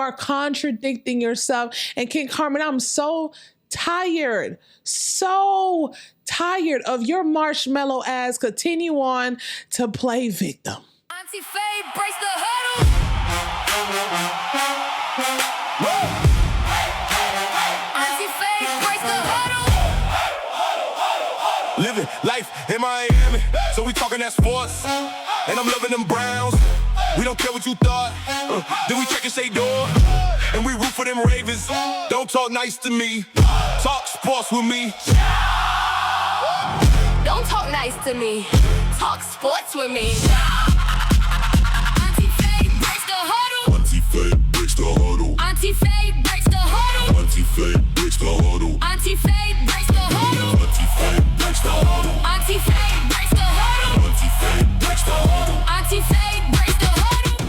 are contradicting yourself. And King Carman, I'm so tired of your marshmallow ass continue on to play victim. Auntie Faye breaks the huddle. Auntie Faye breaks the huddle. Living life in Miami, so we talking that sports, and I'm loving them Browns. We don't care what you thought. Then we check and Shedeur, and we root for them Ravens. Don't talk nice to me, talk sports with me. Don't talk nice to me, talk sports with me. Auntie Faye breaks the huddle. Auntie Faye breaks the huddle. Auntie Faye breaks the huddle. Auntie Faye breaks the huddle. Auntie Faye breaks the huddle. Auntie Faye breaks the huddle. Auntie Faye breaks the huddle. Auntie Faye breaks the huddle.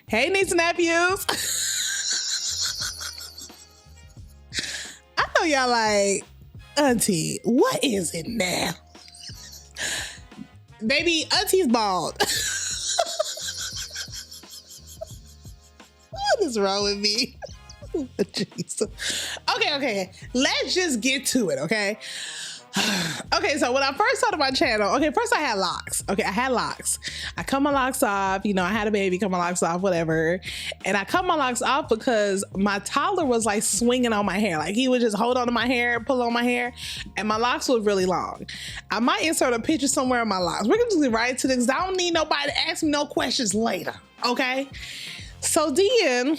Hey, nieces and nephews. I know y'all like, Auntie, what is it now? Baby, Auntie's bald. What is wrong with me? Jesus. Okay. Let's just get to it, okay? Okay, so when I first started my channel, first I had locks. I had locks. I cut my locks off. You know, I had a baby, cut my locks off, whatever. And I cut my locks off because my toddler was like swinging on my hair. Like he would just hold on to my hair, pull on my hair, and my locks were really long. I might insert a picture somewhere of my locks. We're gonna just get right into this because I don't need nobody to ask me no questions later, okay? So then,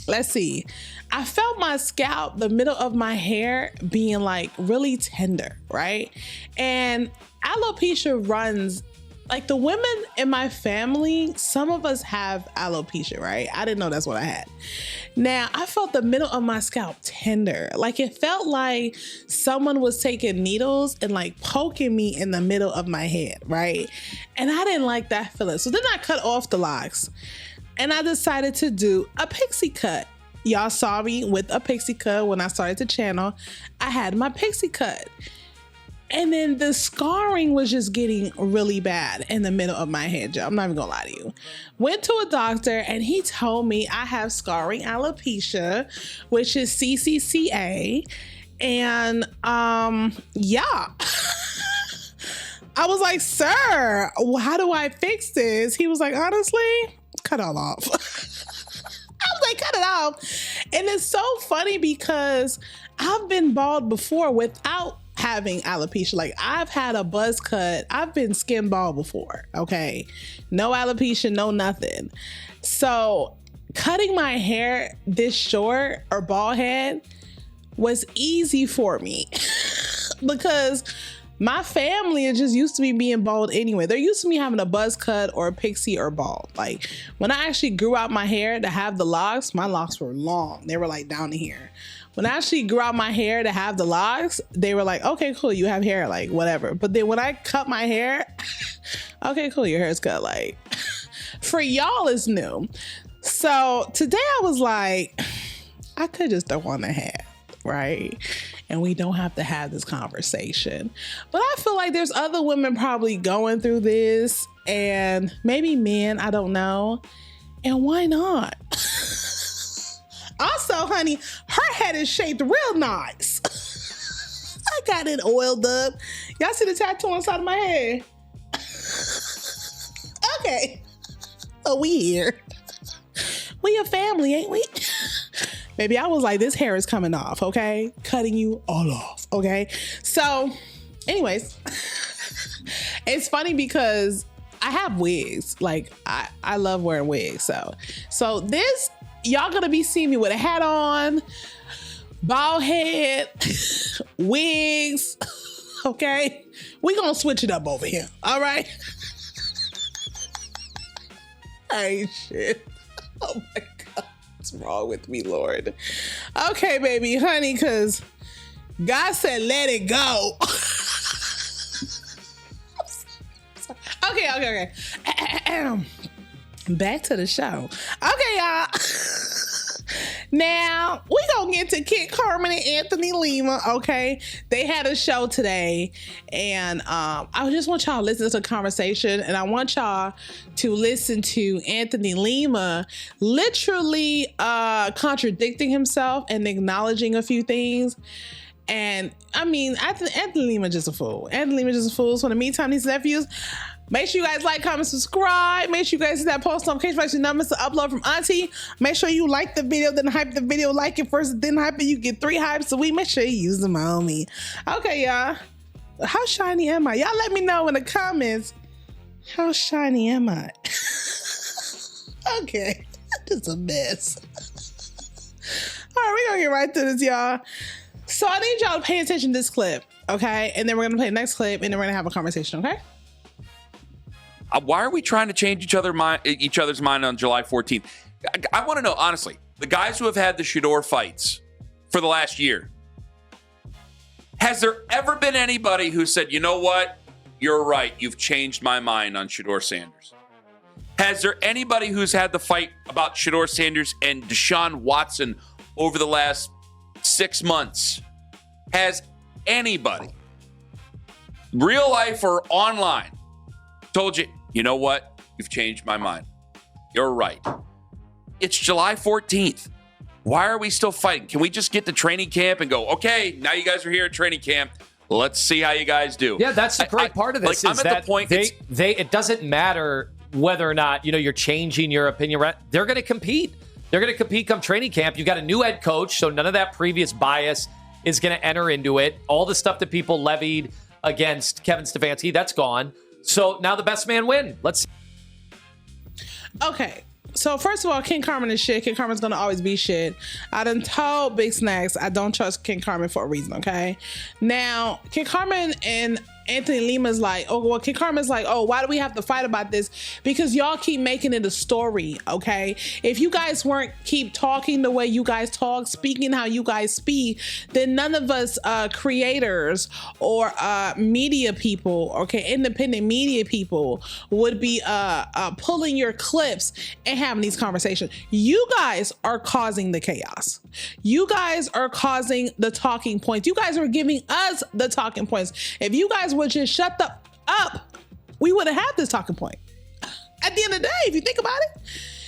let's see. I felt my scalp, the middle of my hair being like really tender, right? And alopecia runs, like the women in my family, some of us have alopecia, right? I didn't know that's what I had. Now, I felt the middle of my scalp tender. Like it felt like someone was taking needles and like poking me in the middle of my head, right? And I didn't like that feeling. So then I cut off the locks and I decided to do a pixie cut. Y'all saw me with a pixie cut when I started the channel. I had my pixie cut. And then the scarring was just getting really bad in the middle of my head, Joe. I'm not even gonna lie to you. Went to a doctor and he told me I have scarring alopecia, which is CCCA. And yeah. I was like, sir, how do I fix this? He was like, honestly, cut it all off. I was like, cut it off. And it's so funny because I've been bald before without having alopecia. Like I've had a buzz cut. I've been skin bald before. Okay. No alopecia, no nothing. So cutting my hair this short or bald head was easy for me because my family is just used to me being bald anyway. They're used to me having a buzz cut or a pixie or bald. Like when I actually grew out my hair to have the locks, my locks were long. They were like down to here. When I actually grew out my hair to have the locks, they were like, okay, cool, you have hair, like whatever. But then when I cut my hair, okay, cool, your hair's cut. Like for y'all it's new. So today I was like, I could just throw on a hat, right? And we don't have to have this conversation. But I feel like there's other women probably going through this and maybe men, I don't know. And why not? Also, honey, her head is shaped real nice. I got it oiled up. Y'all see the tattoo on the side of my head? Okay. Oh, we here. We a family, ain't we? Baby, I was like, this hair is coming off, okay? Cutting you all off, okay? So, anyways, it's funny because I have wigs. Like, I love wearing wigs. So this, y'all gonna be seeing me with a hat on, bald head, wigs, okay? We gonna switch it up over here, all right? Ain't shit. Oh my God. What's wrong with me, Lord? Okay, baby, honey, because God said, let it go. Okay. Back to the show. Okay, y'all. Now, we gonna get to Kid Carman and Anthony Lima, okay? They had a show today, and I just want y'all to listen to the conversation, and I want y'all to listen to Anthony Lima literally contradicting himself and acknowledging a few things. And I mean, Anthony Lima just a fool. Anthony Lima just a fool. So in the meantime, these nephews, make sure you guys like, comment, subscribe. Make sure you guys hit that post notification for your numbers to upload from Auntie. Make sure you like the video, then hype the video. Like it first, then hype it. You get 3 hypes a week. Make sure you use them on me. Okay, y'all. How shiny am I? Y'all let me know in the comments. How shiny am I? Okay. This is a mess. All right, we're going to get right to this, y'all. So I need y'all to pay attention to this clip, okay? And then we're going to play the next clip, and then we're going to have a conversation, okay? Why are we trying to change each other's mind on July 14th? I want to know, honestly, the guys who have had the Shedeur fights for the last year, has there ever been anybody who said, you know what? You're right. You've changed my mind on Shedeur Sanders. Has there anybody who's had the fight about Shedeur Sanders and Deshaun Watson over the last 6 months? Has anybody, real life or online, told you, you know what? You've changed my mind. You're right. It's July 14th. Why are we still fighting? Can we just get to training camp and go, okay, now you guys are here at training camp. Let's see how you guys do. Yeah, that's the great part of this. I'm at the point it doesn't matter whether or not, you're changing your opinion. They're going to compete. They're going to compete come training camp. You've got a new head coach, so none of that previous bias is going to enter into it. All the stuff that people levied against Kevin Stefanski, that's gone. So now the best man win. Let's see. Okay. So first of all, King Carman is shit. King Carman's gonna always be shit. I done told Big Snacks I don't trust King Carman for a reason, okay? Now, King Carman and Anthony Lima's like, King Carman's like, why do we have to fight about this? Because y'all keep making it a story, okay? If you guys weren't keep talking the way you guys talk, speaking how you guys speak, then none of us creators or media people, okay, independent media people would be pulling your clips and having these conversations. You guys are causing the chaos. You guys are causing the talking points. You guys are giving us the talking points. If you guys would just shut the up, we wouldn't have this talking point. At the end of the day, if you think about it,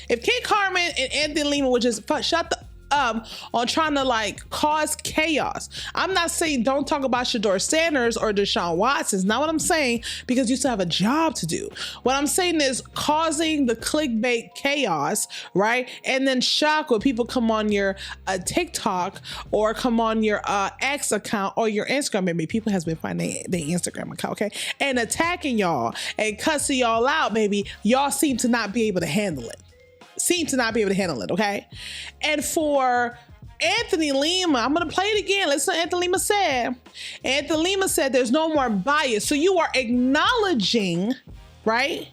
if King Carman and Anthony Lima would just shut the up on trying to cause chaos. I'm not saying don't talk about Shedeur Sanders or Deshaun Watson. It's not what I'm saying, because you still have a job to do. What I'm saying is causing the clickbait chaos, right? And then shock when people come on your TikTok or come on your X account or your Instagram. Maybe people has been finding their Instagram account, okay? And attacking y'all and cussing y'all out, maybe y'all seem to not be able to handle it. Okay? And for Anthony Lima, I'm going to play it again. Listen what Anthony Lima said. Anthony Lima said there's no more bias. So you are acknowledging, right?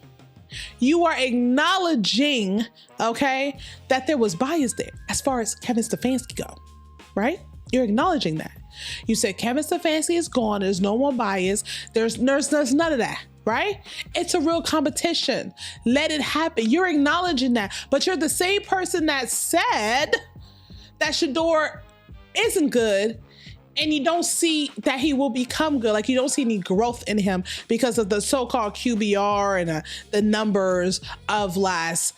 You are acknowledging, okay, that there was bias there as far as Kevin Stefanski go, right? You're acknowledging that. You said Kevin Stefanski is gone. There's no more bias. There's none of that. Right? It's a real competition. Let it happen. You're acknowledging that. But you're the same person that said that Shedeur isn't good, and you don't see that he will become good. Like, you don't see any growth in him because of the so-called QBR and the numbers of last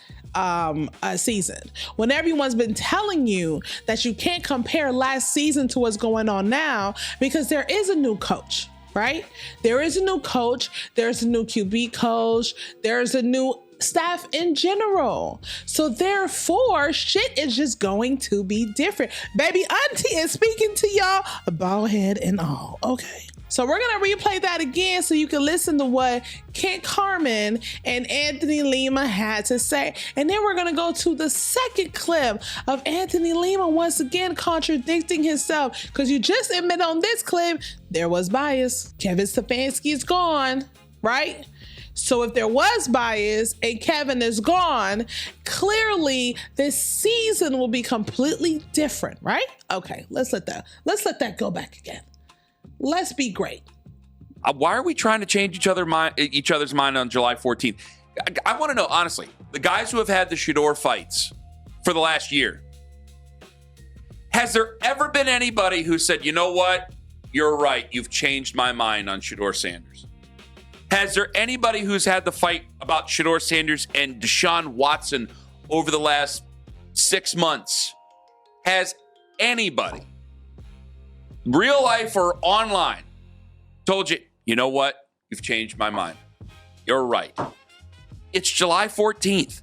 season. When everyone's been telling you that you can't compare last season to what's going on now, because there is a new coach. Right? There is a new coach. There's a new QB coach. There's a new staff in general. So therefore, shit is just going to be different. Baby Auntie is speaking to y'all, bald head and all. Okay. So we're going to replay that again so you can listen to what King Carman and Anthony Lima had to say. And then we're going to go to the second clip of Anthony Lima once again contradicting himself, because you just admit on this clip there was bias. Kevin Stefanski is gone, right? So if there was bias and Kevin is gone, clearly this season will be completely different, right? Okay, let's let that go back again. Let's be great. Why are we trying to change each other's mind on July 14th? I want to know, honestly, the guys who have had the Shedeur fights for the last year, Has there ever been anybody who said, you know what? You're right. You've changed my mind on Shedeur Sanders? Has there anybody who's had the fight about Shedeur Sanders and Deshaun Watson over the last 6 months? Has anybody, real life or online, told you, you know what? You've changed my mind. You're right. It's July 14th.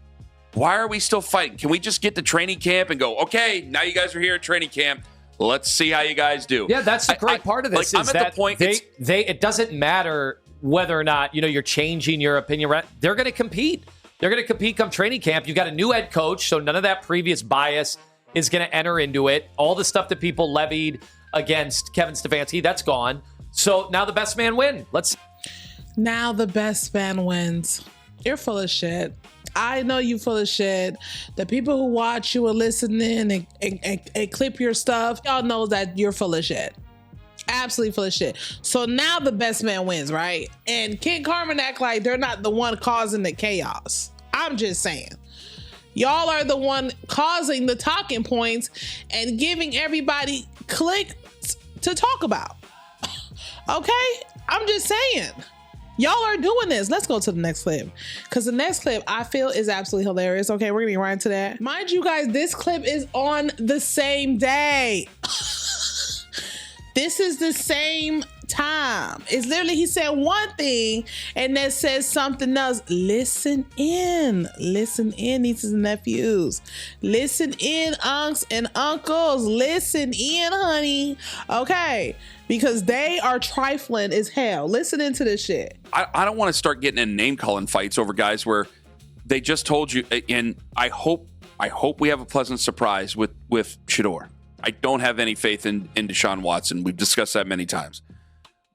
Why are we still fighting? Can we just get to training camp and go, okay, now you guys are here at training camp. Let's see how you guys do. Yeah, that's the great part of this. I'm at the point it doesn't matter whether or not, you're changing your opinion. They're going to compete. They're going to compete come training camp. You've got a new head coach, so none of that previous bias is going to enter into it. All the stuff that people levied against Kevin Stefanski, that's gone. So now the best man win. Now the best man wins. You're full of shit. I know you full of shit. The people who watch you and listen in and clip your stuff, y'all know that you're full of shit. Absolutely full of shit. So now the best man wins, right? And King Carman act like they're not the one causing the chaos. I'm just saying. Y'all are the one causing the talking points and giving everybody clicks to talk about. Okay? I'm just saying. Y'all are doing this. Let's go to the next clip. Because the next clip I feel is absolutely hilarious. Okay, we're going to get right into that. Mind you guys, this clip is on the same day. This is the same time. It's literally, he said one thing and then says something else. Listen in, nieces and nephews. Listen in, unks and uncles. Listen in, honey. Okay, because they are trifling as hell. Listen into this shit. I don't want to start getting in name calling fights over guys where they just told you, and I hope we have a pleasant surprise with Shedeur. I don't have any faith in Deshaun Watson. We've discussed that many times.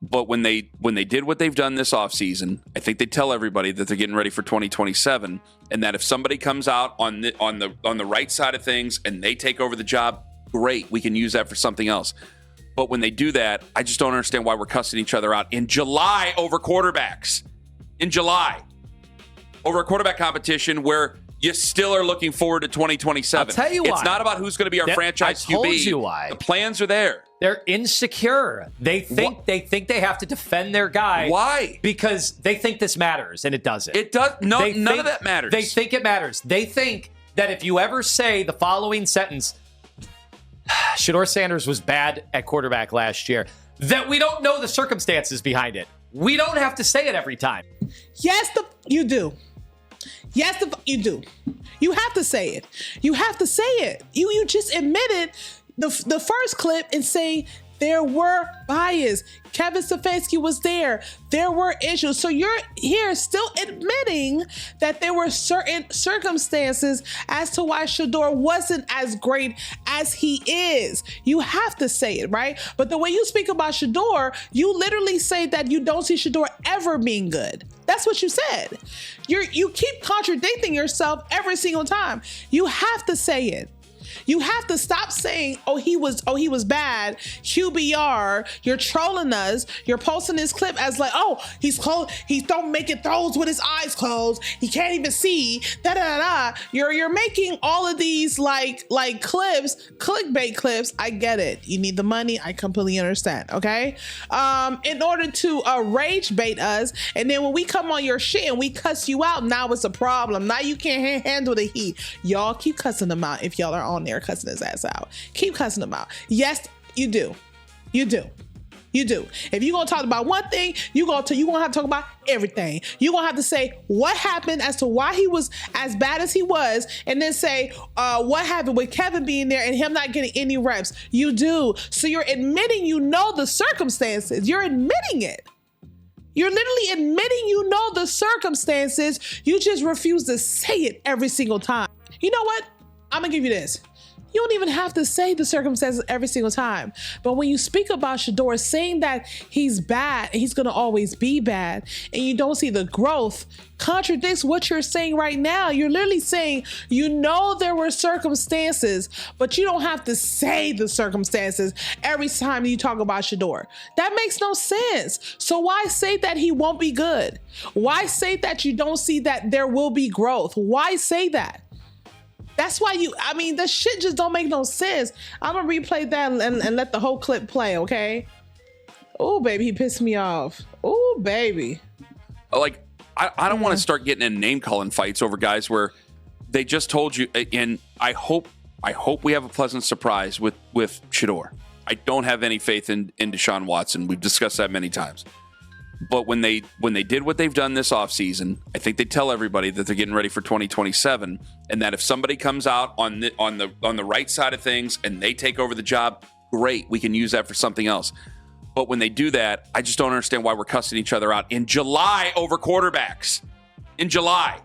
But when they did what they've done this offseason, I think they tell everybody that they're getting ready for 2027, and that if somebody comes out on the right side of things and they take over the job, great, we can use that for something else. But when they do that, I just don't understand why we're cussing each other out in July over quarterbacks. In July over a quarterback competition where you still are looking forward to 2027. I'll tell you why. It's not about who's going to be our franchise QB. I told you why. The plans are there. They're insecure. They think they have to defend their guy. Why? Because they think this matters, and it doesn't. It does. None of that matters. They think it matters. They think that if you ever say the following sentence, Shedeur Sanders was bad at quarterback last year, that we don't know the circumstances behind it. We don't have to say it every time. Yes, you do. Yes, you do. You have to say it. You have to say it. You just admitted the first clip and saying there were bias. Kevin Stefanski was there. There were issues. So you're here still admitting that there were certain circumstances as to why Shedeur wasn't as great as he is. You have to say it, right? But the way you speak about Shedeur, you literally say that you don't see Shedeur ever being good. That's what you said. You keep contradicting yourself every single time. You have to say it. You have to stop saying, oh, he was bad. QBR, you're trolling us. You're posting this clip as like, oh, he's close. He's don't making throws with his eyes closed. He can't even see. Da da da. You're making all of these like clips, clickbait clips. I get it. You need the money. I completely understand. Okay. In order to rage bait us, and then when we come on your shit and we cuss you out, now it's a problem. Now you can't handle the heat. Y'all keep cussing them out if y'all are on there cussing his ass out. Keep cussing him out. Yes, you do. You do. You do. If you're gonna talk about one thing, you're gonna have to talk about everything. You're gonna have to say what happened as to why he was as bad as he was, and then say what happened with Kevin being there and him not getting any reps. You do. So you're admitting you know the circumstances. You're admitting it. You're literally admitting you know the circumstances. You just refuse to say it every single time. You know what? I'm gonna give you this. You don't even have to say the circumstances every single time. But when you speak about Shedeur, saying that he's bad and he's going to always be bad, and you don't see the growth, contradicts what you're saying right now. You're literally saying, you know, there were circumstances, but you don't have to say the circumstances every time you talk about Shedeur. That makes no sense. So why say that he won't be good? Why say that you don't see that there will be growth? Why say that? That's why the shit just don't make no sense. I'm gonna replay that and let the whole clip play, okay? Oh, baby, he pissed me off. Oh, baby. Like, I don't want to start getting in name calling fights over guys where they just told you. And I hope we have a pleasant surprise with Shedeur. I don't have any faith in Deshaun Watson. We've discussed that many times. But when they did what they've done this offseason, I think they tell everybody that they're getting ready for 2027, and that if somebody comes out on the right side of things and they take over the job, great, we can use that for something else. But when they do that, I just don't understand why we're cussing each other out in July over quarterbacks. In July,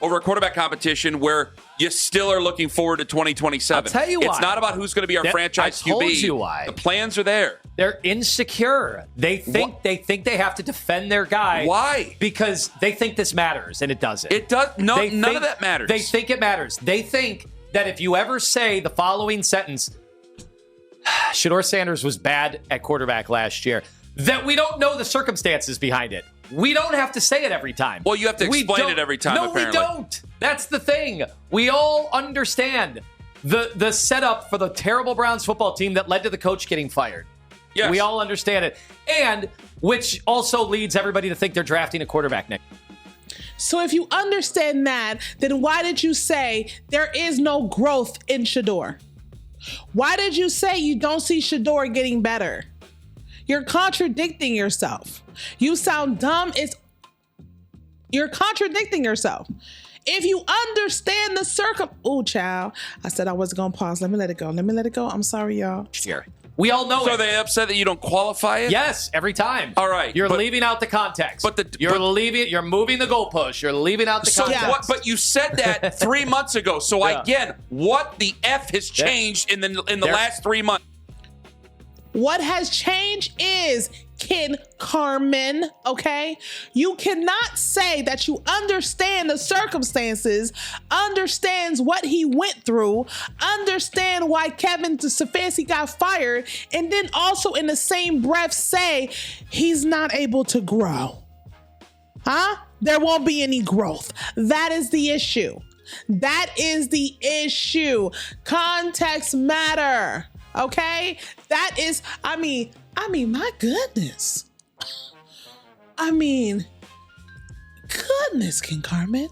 over a quarterback competition where you still are looking forward to 2027. I'll tell you why. It's not about who's going to be our franchise QB. I told you why. The plans are there. They're insecure. They think they have to defend their guy. Why? Because they think this matters, and it doesn't. It does. No, none of that matters. They think it matters. They think that if you ever say the following sentence, Shedeur Sanders was bad at quarterback last year, that we don't know the circumstances behind it. We don't have to say it every time. Well, you have to explain it every time, apparently. We don't. That's the thing. We all understand the setup for the terrible Browns football team that led to the coach getting fired. Yes. We all understand it. And which also leads everybody to think they're drafting a quarterback next. So if you understand that, then why did you say there is no growth in Shedeur? Why did you say you don't see Shedeur getting better? You're contradicting yourself. You sound dumb. You're contradicting yourself. If you understand the oh, child. I said I wasn't going to pause. Let me let it go. I'm sorry, y'all. Sure. We all know So are they upset that you don't qualify it? Yes, every time. All right. You're leaving out the context. You're moving the goalpost. You're leaving out the context. But you said that 3 months ago. So again, what the F has changed in the last 3 months? What has changed is Carman, okay? You cannot say that you understand the circumstances, understands what he went through, understand why Kevin Stefanski got fired, and then also in the same breath say he's not able to grow. Huh? There won't be any growth. That is the issue. That is the issue. Context matter. Okay? That is, my goodness. Goodness, King Carman.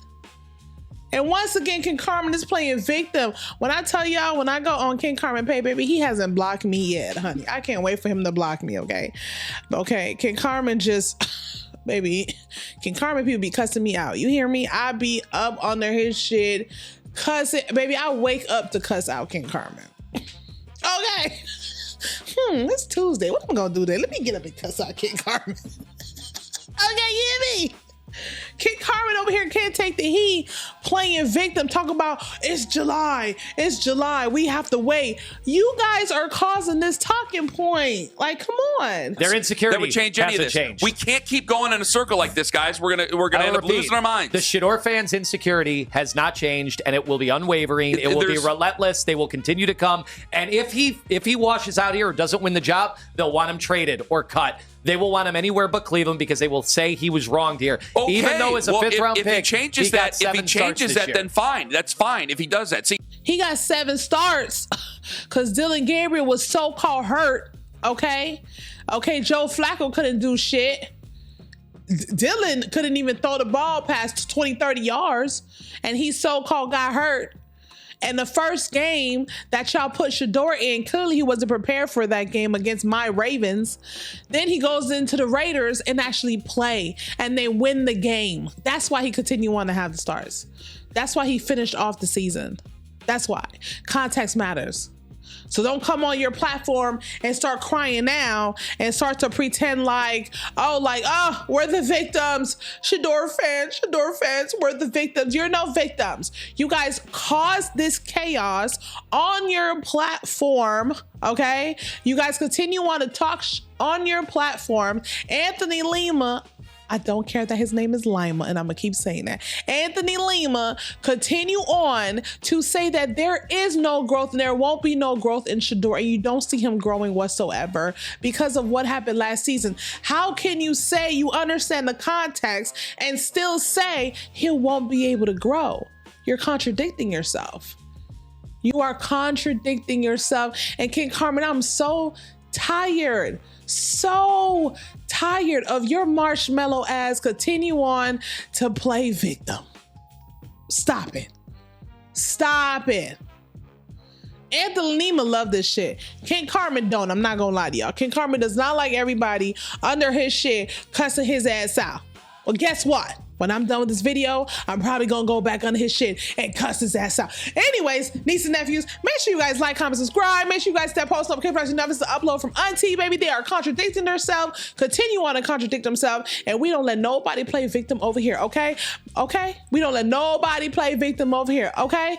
And once again, King Carman is playing victim. When I tell y'all, when I go on King Carman Pay, baby, he hasn't blocked me yet, honey. I can't wait for him to block me, okay? Okay, King Carman baby, King Carman people be cussing me out. You hear me? I be up under his shit, cussing. Baby, I wake up to cuss out King Carman. Okay. It's Tuesday. What am I gonna do today? Let me get up and cuss out King Carman. Okay, you hear me? King Carman over here can't take the heat, playing victim, talking about it's July, we have to wait. You guys are causing this talking point. Like, come on. Their insecurity that would change any of this. Changed. We can't keep going in a circle like this, guys. We're gonna end up losing our minds. The Shedeur fans' insecurity has not changed, and it will be unwavering. It will be relentless. They will continue to come. And if he washes out here or doesn't win the job, they'll want him traded or cut. They will want him anywhere but Cleveland because they will say he was wronged here. Okay. Even though it's a fifth-round pick, if he changes that, then fine. That's fine if he does that. See, he got 7 starts because Dylan Gabriel was so-called hurt. Okay, Joe Flacco couldn't do shit. Dylan couldn't even throw the ball past 20, 30 yards, and he so-called got hurt. And the first game that y'all put Shedeur in, clearly he wasn't prepared for that game against my Ravens. Then he goes into the Raiders and actually play, and they win the game. That's why he continued on to have the starts. That's why he finished off the season. That's why. Context matters. So don't come on your platform and start crying now and start to pretend like, we're the victims. Shedeur fans, we're the victims. You're no victims. You guys caused this chaos on your platform, okay? You guys continue on to talk on your platform. Anthony Lima, I don't care that his name is Lima, and I'm going to keep saying that. Anthony Lima continue on to say that there is no growth and there won't be no growth in Shedeur, and you don't see him growing whatsoever because of what happened last season. How can you say you understand the context and still say he won't be able to grow? You're contradicting yourself. You are contradicting yourself. And King Carman, I'm so tired of your marshmallow ass continue on to play victim. Stop it. Stop it. Anthony Lima love this shit. King Carman don't. I'm not gonna lie to y'all. King Carman does not like everybody under his shit cussing his ass out. Well, guess what? When I'm done with this video, I'm probably gonna go back under his shit and cuss his ass out. Anyways, nieces and nephews, make sure you guys like, comment, subscribe. Make sure you guys step post up. Okay, you know this is the upload from Auntie, baby. They are contradicting themselves. Continue on to contradict themselves, and we don't let nobody play victim over here. Okay, okay. We don't let nobody play victim over here. Okay.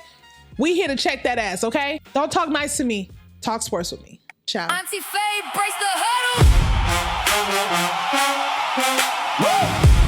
We here to check that ass, okay? Don't talk nice to me. Talk sports with me. Ciao. Auntie Faye, brace the hurdle. Woo!